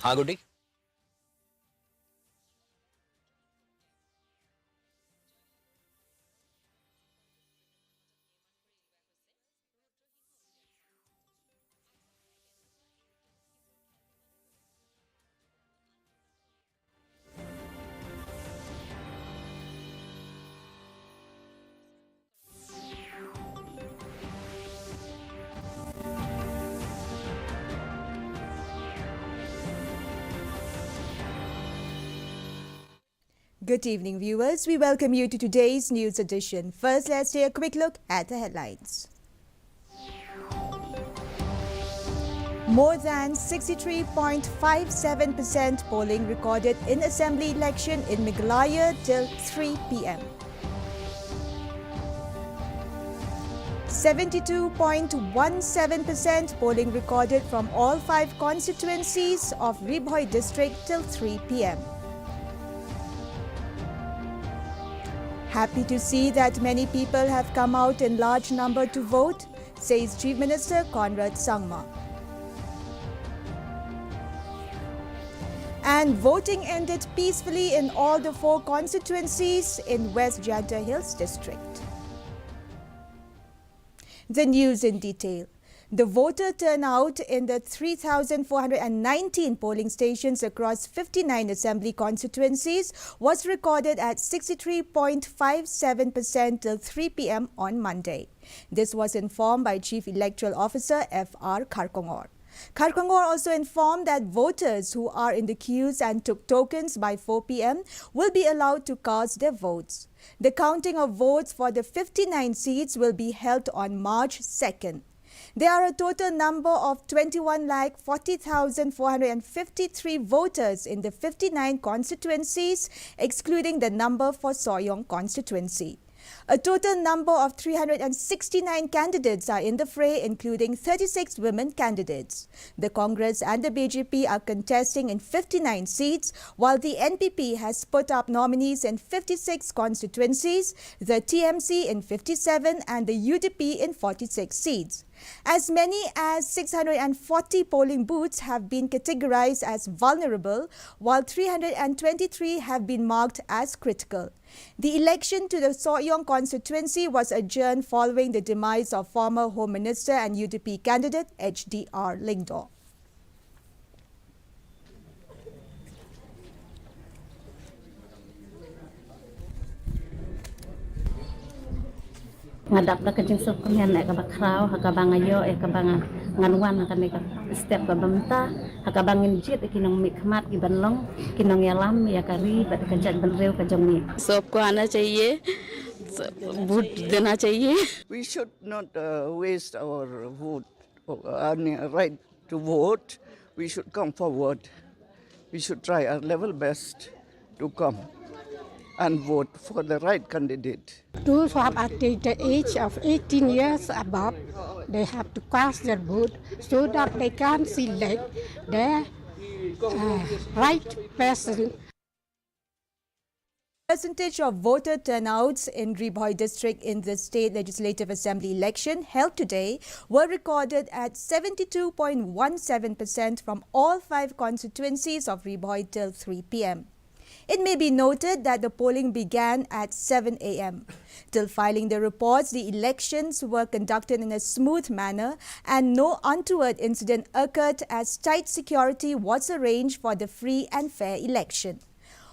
हाँ गुड्डी। Good evening, viewers. We welcome you to today's news edition. First, let's take a quick look at the headlines. More than 63.57% polling recorded in assembly election in Meghalaya till 3 p.m. 72.17% polling recorded from all 5 constituencies of Ribhoi district till 3 p.m. Happy to see that many people have come out in large number to vote, says Chief Minister Conrad Sangma. And voting ended peacefully in all the 4 constituencies in West Janta Hills district. The news in detail. The voter turnout in the 3,419 polling stations across 59 assembly constituencies was recorded at 63.57% till 3 p.m. on Monday. This was informed by Chief Electoral Officer F.R. Kharkongor. Kharkongor also informed that voters who are in the queues and took tokens by 4 p.m. will be allowed to cast their votes. The counting of votes for the 59 seats will be held on March 2nd. There are a total number of 21,40,453 voters in the 59 constituencies, excluding the number for Soyong constituency. A total number of 369 candidates are in the fray, including 36 women candidates. The Congress and the BJP are contesting in 59 seats, while the NPP has put up nominees in 56 constituencies, the TMC in 57 and the UDP in 46 seats. As many as 640 polling booths have been categorized as vulnerable, while 323 have been marked as critical. The election to the Soyong constituency was adjourned following the demise of former Home Minister and UDP candidate HDR Lingdo. Ngadap na kajing sa kunyan ay kabakraw hakabang ayo ay kabang nganwan hakan ka step ka bamta hakabangin jit kinong mikmat gibanlong kinong yalam ya kari bat kajat banreu kajong ni सबको आना चाहिए vote देना चाहिए We should not waste our vote, our right to vote. We should come forward. We should try our level best to come and vote for the right candidate. Those who have attained the age of 18 years above, they have to cast their vote so that they can select the right person. Percentage of voter turnouts in Ribhoi district in the State Legislative Assembly election held today were recorded at 72.17% from all 5 constituencies of Ribhoi till 3 p.m. It may be noted that the polling began at 7 a.m. Till filing the reports, the elections were conducted in a smooth manner and no untoward incident occurred as tight security was arranged for the free and fair election.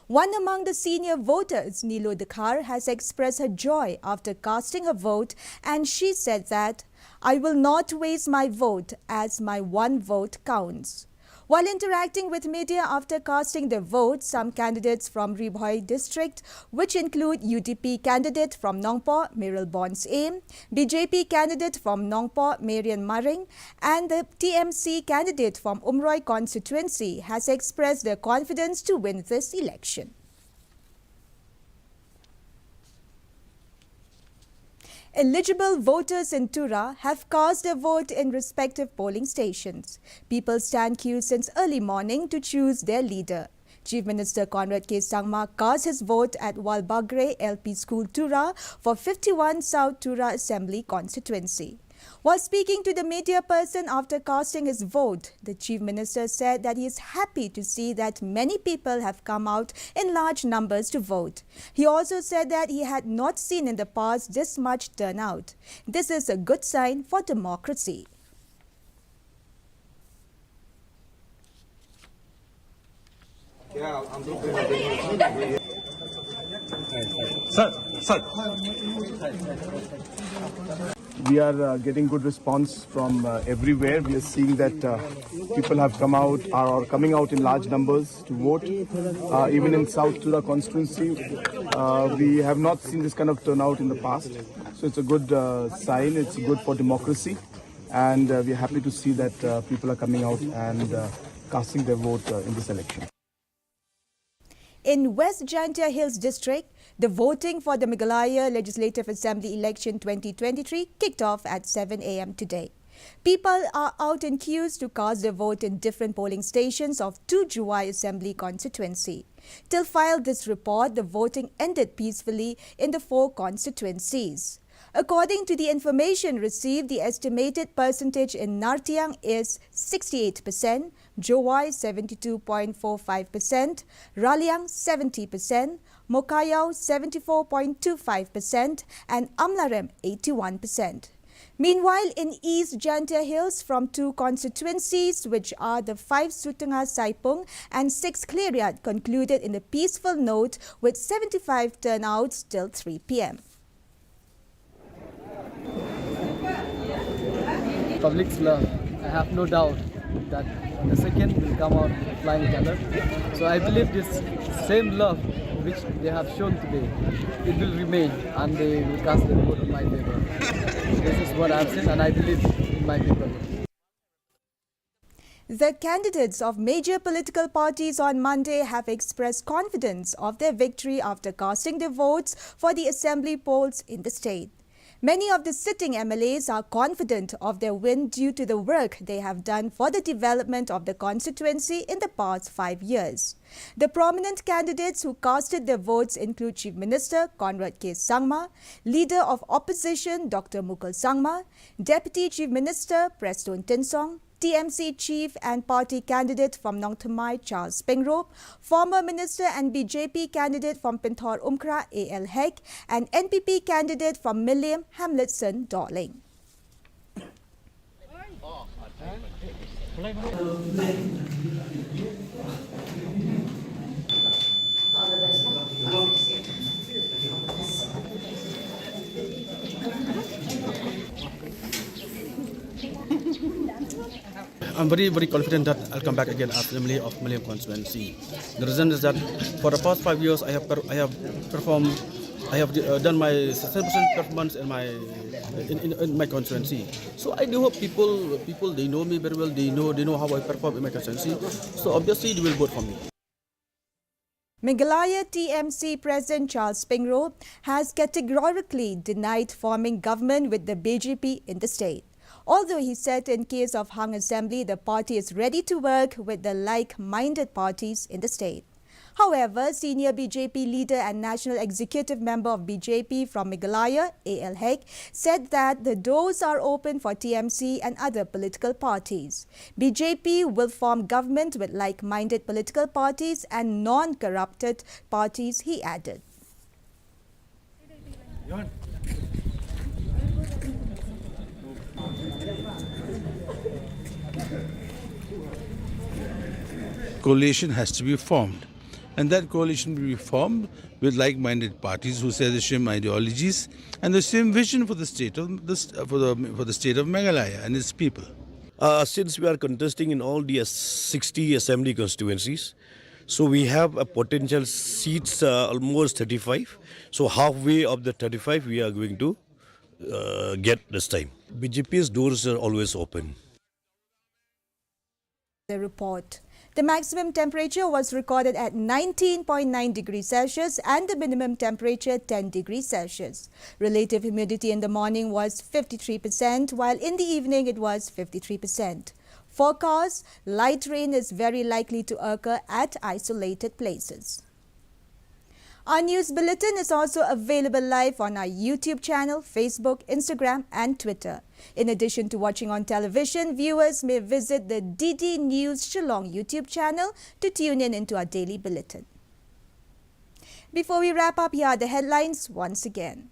One among the senior voters, Nilo Dakhar, has expressed her joy after casting her vote, and she said that, "I will not waste my vote as my one vote counts." While interacting with media after casting their vote, some candidates from Ribhoi district, which include UDP candidate from Nongpo, Meryl Bonds Aim, BJP candidate from Nongpo, Marian Maring, and the TMC candidate from Umroi constituency, has expressed their confidence to win this election. Eligible voters in Tura have cast their vote in respective polling stations. People stand queue since early morning to choose their leader. Chief Minister Conrad K. Sangma cast his vote at Walbagre LP School Tura for 51 South Tura Assembly constituency. While speaking to the media person after casting his vote, the Chief Minister said that he is happy to see that many people have come out in large numbers to vote. He also said that he had not seen in the past this much turnout. This is a good sign for democracy. We are getting good response from everywhere. We are seeing that people have come out, are coming out in large numbers to vote. Even in South Tura constituency, we have not seen this kind of turnout in the past. So it's a good sign. It's good for democracy. And we are happy to see that people are coming out and casting their vote in this election. In West Jaintia Hills district, the voting for the Meghalaya Legislative Assembly election 2023 kicked off at 7 a.m. today. People are out in queues to cast their vote in different polling stations of 2 Juwai Assembly constituency. Till filed this report, the voting ended peacefully in the 4 constituencies. According to the information received, the estimated percentage in Nartiang is 68%, Jowai 72.45%, Raliang 70%, Mokayao 74.25% and Amlarem 81%. Meanwhile, in East Jaintia Hills, from 2 constituencies, which are the 5 Sutunga Saipung and 6 Kleriat, concluded in a peaceful note with 75 turnouts till 3 p.m. Public's love, I have no doubt that the second will come out flying color. So I believe this same love which they have shown today, it will remain and they will cast their vote on my favor. This is what I've seen and I believe in my people. The candidates of major political parties on Monday have expressed confidence of their victory after casting their votes for the assembly polls in the state. Many of the sitting MLAs are confident of their win due to the work they have done for the development of the constituency in the past 5 years. The prominent candidates who casted their votes include Chief Minister Conrad K. Sangma, Leader of Opposition Dr. Mukul Sangma, Deputy Chief Minister Preston Tinsong, TMC Chief and Party candidate from Nong Thamai Charles Pengrop, former Minister and BJP candidate from Pinthor Umkra A.L. Heck, and NPP candidate from Milliam Hamletson Dorling. I'm very confident that I'll come back again as Assembly of Milliam constituency. The reason is that for the past 5 years I have done my 7% performance in my constituency. So I do hope people they know me very well. They know how I perform in my constituency. So obviously they will vote for me. Meghalaya TMC President Charles Pengrop has categorically denied forming government with the BJP in the state. Although he said in case of hung assembly, the party is ready to work with the like-minded parties in the state. However, senior BJP leader and national executive member of BJP from Meghalaya, A.L. Heck, said that the doors are open for TMC and other political parties. BJP will form government with like-minded political parties and non-corrupted parties, he added. Coalition has to be formed, and that coalition will be formed with like-minded parties who share the same ideologies and the same vision for the state of for the state of Meghalaya and its people. Since we are contesting in all the 60 assembly constituencies, so we have a potential seats almost 35. So halfway of the 35 we are going to get this time. BJP's doors are always open. The report. The maximum temperature was recorded at 19.9 degrees Celsius and the minimum temperature 10 degrees Celsius. Relative humidity in the morning was 53%, while in the evening it was 53%. Forecast: light rain is very likely to occur at isolated places. Our news bulletin is also available live on our YouTube channel, Facebook, Instagram and Twitter. In addition to watching on television, viewers may visit the DD News Shillong YouTube channel to tune in into our daily bulletin. Before we wrap up, here are the headlines once again.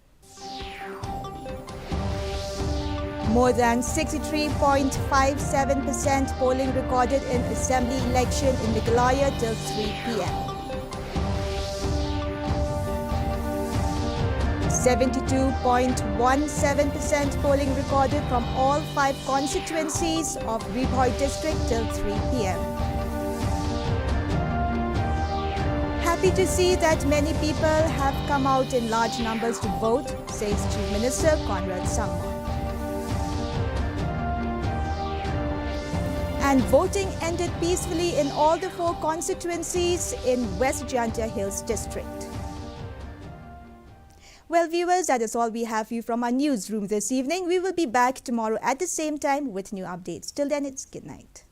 More than 63.57% polling recorded in Assembly election in Meghalaya till 3 p.m. 72.17% polling recorded from all 5 constituencies of Ribhoi district till 3 p.m. Happy to see that many people have come out in large numbers to vote, says Chief Minister Conrad Sangma. And voting ended peacefully in all the 4 constituencies in West Janta Hills district. Well, viewers, that is all we have for you from our newsroom this evening. We will be back tomorrow at the same time with new updates. Till then, it's good night.